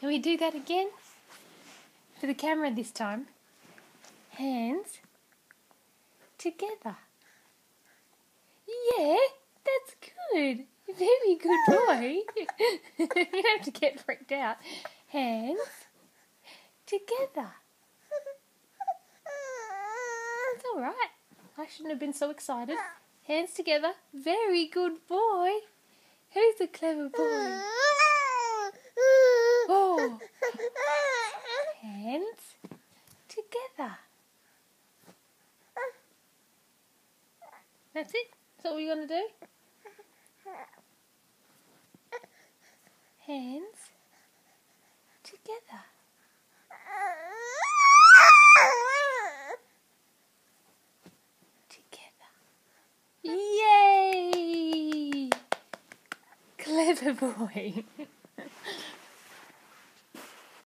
Can we do that again? For the camera this time. Hands together. Yeah, that's good. Very good boy. You don't have to get freaked out. Hands together. It's all right. I shouldn't have been so excited. Hands together. Very good boy. Who's a clever boy? Oh. Hands together. That's it? That's what we're going to do? Hands together. Together. Yay! Clever boy.